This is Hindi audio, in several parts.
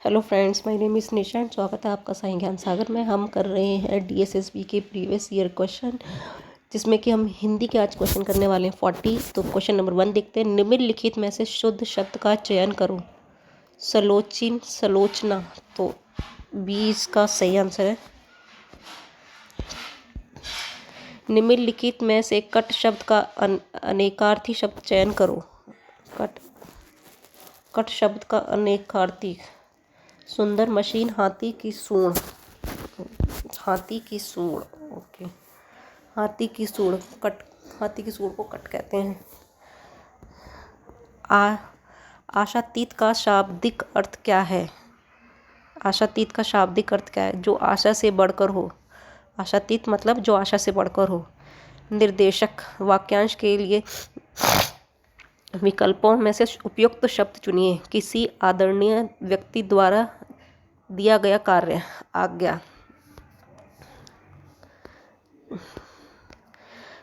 Hello friends, my name is Nisha and स्वागत है आपका साईं ज्ञान सागर में। हम कर रहे हैं डीएसएसबी के प्रीवियस ईयर क्वेश्चन, जिसमें कि हम हिंदी के आज क्वेश्चन करने वाले हैं 40। तो क्वेश्चन नंबर 1 देखते हैं। निम्नलिखित में से शुद्ध शब्द का चयन करो। सलोचिन, सलोचना, तो 20 का सही आंसर है। निम्नलिखित में से कट शब्द का अनेकार्थी शब्द चयन करो। कट शब्द का अनेकार्थी। सुंदर, मशीन, हाथी की सूंड। हाथी की सूंड, ओके। हाथी की सूंड, कट। हाथी की सूंड को कट कहते हैं। आशातीत का शाब्दिक अर्थ क्या है? आशातीत का शाब्दिक अर्थ क्या है? जो आशा से बढ़कर हो। आशातीत मतलब जो आशा से बढ़कर हो। निर्देशक, वाक्यांश के लिए विकल्पों में से उपयुक्त शब्द चुनिए। किसी आदरणीय व्यक्ति द्वारा दिया गया कार्य। आज्ञा।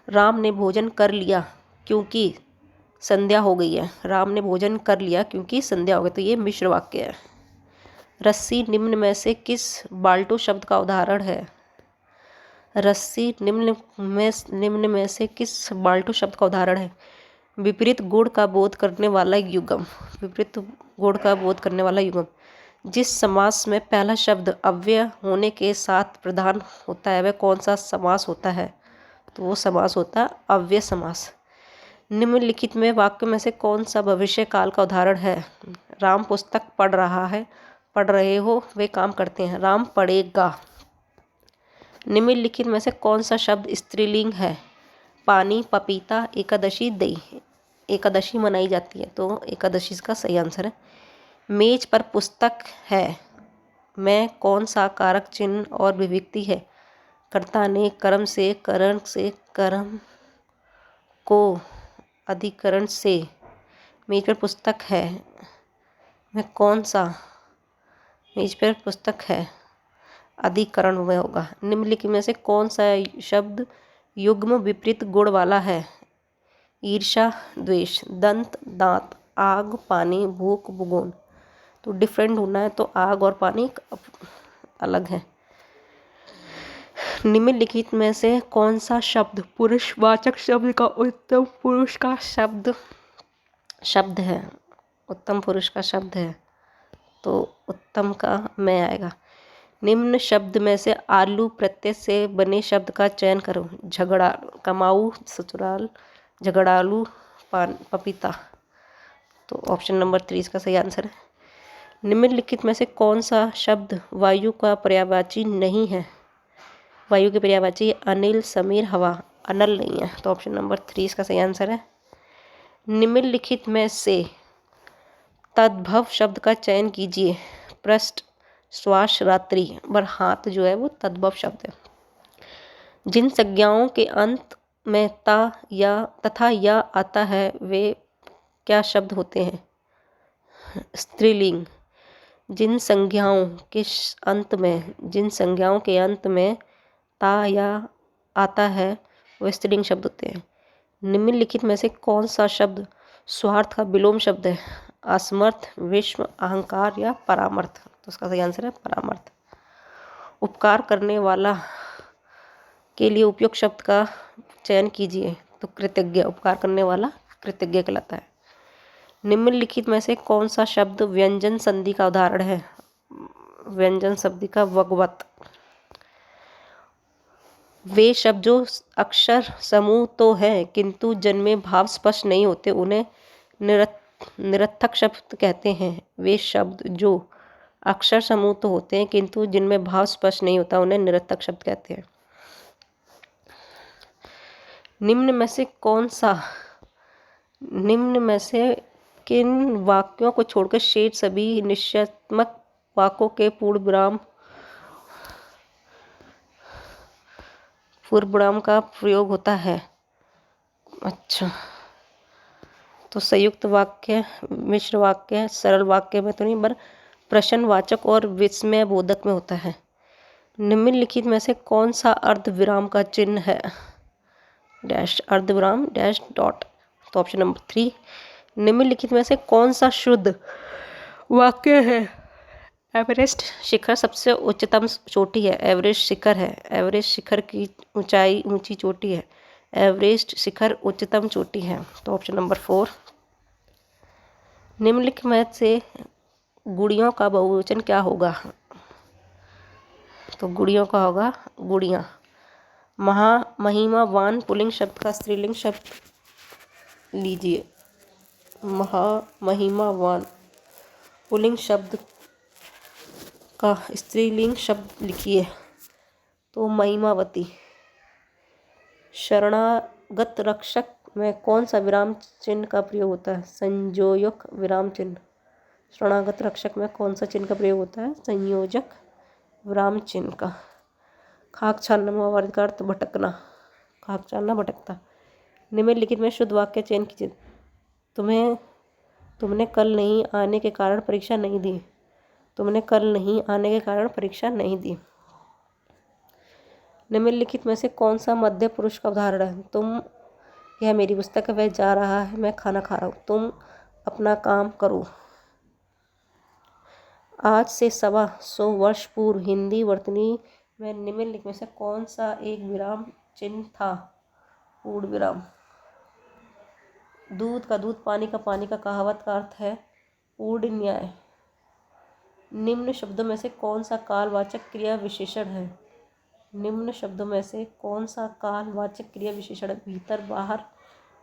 राम ने भोजन कर लिया क्योंकि संध्या हो गई है। राम ने भोजन कर लिया क्योंकि संध्या हो गई, तो ये मिश्र वाक्य है। रस्सी निम्न में से किस बाल्टो शब्द का उदाहरण है? रस्सी निम्न में से किस बाल्टो शब्द का उदाहरण है? विपरीत गुण का बोध करने वाला युग्म। विपरीत गुण का बोध करने वाला युग्म। जिस समास में पहला शब्द अव्यय होने के साथ प्रधान होता है वह कौन सा समास होता है? तो वो समास होता है अव्यय समास। निम्नलिखित में वाक्य में से कौन सा भविष्य काल का उदाहरण है? राम पुस्तक पढ़ रहा है, पढ़ रहे हो, वे काम करते हैं। राम पढ़ेगा। निम्नलिखित में से कौन सा शब्द स्त्रीलिंग है? पानी, पपीता, एकादशी, दही। एकादशी मनाई जाती है, तो एकादशी इसका सही आंसर है। मेज पर पुस्तक है में कौन सा कारक चिन्ह और विभक्ति है? कर्ता ने, कर्म से, करण से, कर्म को, अधिकरण से। मेज पर पुस्तक है में कौन सा? मेज पर पुस्तक है अधिकरण में होगा। निम्नलिखित में से कौन सा शब्द युग्म विपरीत गुण वाला है? ईर्ष्या, द्वेष, दंत, दांत, आग, पानी, भूख, भूगोल। तो डिफरेंट होना है, तो आग और पानी अलग है। निम्नलिखित में से कौन सा शब्द पुरुषवाचक शब्द का उत्तम पुरुष का शब्द है? उत्तम पुरुष का शब्द है, तो उत्तम का में आएगा। निम्न शब्द में से आलू प्रत्यय से बने शब्द का चयन करो। झगड़ा, कमाऊ, ससुराल, झगड़ालू, पपीता। तो ऑप्शन नंबर 3 इसका सही आंसर है। निम्नलिखित में से कौन सा शब्द वायु का पर्यायवाची नहीं है? वायु के पर्यायवाची अनिल, समीर, हवा। अनल नहीं है, तो ऑप्शन नंबर 3 इसका सही आंसर है। निम्नलिखित में से तद्भव शब्द का चयन कीजिए। पृष्ठ, श्वास, रात्रि। पर हाथ जो है वो तद्भव शब्द है। जिन संज्ञाओं के अंत में ता या तथा या आता है वे क्या शब्द होते हैं? स्त्रीलिंग। जिन संज्ञाओं के अंत में ता या आता है वो स्त्रीलिंग शब्द होते हैं। निम्नलिखित में से कौन सा शब्द स्वार्थ का विलोम शब्द है? असमर्थ, विश्व, अहंकार या परामर्थ। तो उसका सही आंसर है परामर्थ। उपकार करने वाला के लिए उपयुक्त शब्द का चयन कीजिए। तो कृतज्ञ। उपकार करने वाला कृतज्ञ कहलाता है। निम्नलिखित में से कौन सा शब्द व्यंजन संधि का उदाहरण है? व्यंजन संधि का वगवत। वे शब्द जो अक्षर समूह तो हैं किंतु जिनमें भाव स्पष्ट नहीं होते उन्हें निरर्थक शब्द कहते हैं। वे शब्द जो अक्षर समूह तो होते हैं किंतु जिनमें भाव स्पष्ट नहीं होता उन्हें निरर्थक शब्द कहते हैं। निम्न में से किन वाक्यों को छोड़कर शेष सभी निश्चयात्मक वाक्यों के पूर्ण विराम का प्रयोग होता है? अच्छा, तो संयुक्त वाक्य, मिश्र वाक्य, सरल वाक्य में तो नहीं, पर प्रश्नवाचक और विस्मय बोधक में होता है। निम्नलिखित में से कौन सा अर्धविराम का चिन्ह है? डैश, अर्धविराम, डैश, डॉट। तो ऑप्शन नंबर 3। निम्नलिखित में से कौन सा शुद्ध वाक्य है? एवरेस्ट शिखर सबसे उच्चतम चोटी है। एवरेस्ट शिखर है। एवरेस्ट शिखर की ऊंचाई ऊंची चोटी है। एवरेस्ट शिखर उच्चतम चोटी है। तो ऑप्शन नंबर 4। निम्नलिखित में से गुड़ियों का बहुवचन क्या होगा? तो गुड़ियों का होगा गुड़ियाँ। महिमावान पुल्लिंग शब्द का स्त्रीलिंग शब्द लीजिए। महिमावान पुल्लिंग शब्द का स्त्रीलिंग शब्द लिखिए। तो महिमावती। शरणागत रक्षक में कौन सा विराम चिन्ह का प्रयोग होता है? संयोजक विराम चिन्ह। शरणागत रक्षक में कौन सा चिन्ह का प्रयोग होता है? संयोजक विराम चिन्ह का। खाक छानना में वार्तिक का अर्थ भटकना। खाक छानना भटकता। निम्नलिखित में शुद्ध वाक्य चयन कीजिए। तुमने कल नहीं आने के कारण परीक्षा नहीं दी। तुमने कल नहीं आने के कारण परीक्षा नहीं दी। निम्नलिखित में से कौन सा मध्य पुरुष का उदाहरण है? तुम, यह मेरी पुस्तक है, वह जा रहा है, मैं खाना खा रहा हूँ। तुम अपना काम करो। आज से 125 वर्ष पूर्व हिंदी वर्तनी में निम्नलिखित में से कौन सा एक विराम चिन्ह था? पूर्ण विराम। दूध का दूध, पानी का पानी का कहावत का अर्थ है पूर्ण न्याय। निम्न शब्दों में से कौन सा कालवाचक क्रिया विशेषण है? निम्न शब्दों में से कौन सा कालवाचक क्रिया विशेषण है? भीतर, बाहर,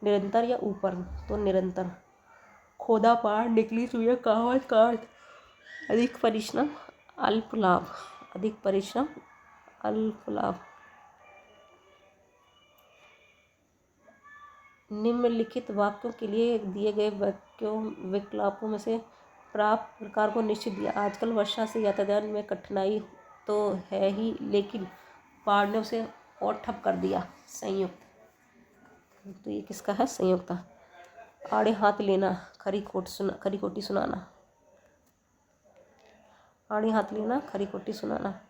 निरंतर या ऊपर? तो निरंतर। खोदा पहाड़, निकली सुइयां, कहावत का अर्थ अधिक परिश्रम अल्प लाभ। अधिक परिश्रम अल्प लाभ। निम्नलिखित वाक्यों के लिए दिए गए विकल्पों में से प्राप्त प्रकार को निश्चित दिया। आजकल वर्षा से यातायात में कठिनाई तो है ही, लेकिन पहाड़ ने उसे और ठप कर दिया। संयुक्त। तो ये किसका है? संयुक्त। आड़े हाथ लेना, खरी खोटी सुनाना। आड़े हाथ लेना, खरी खोटी सुनाना।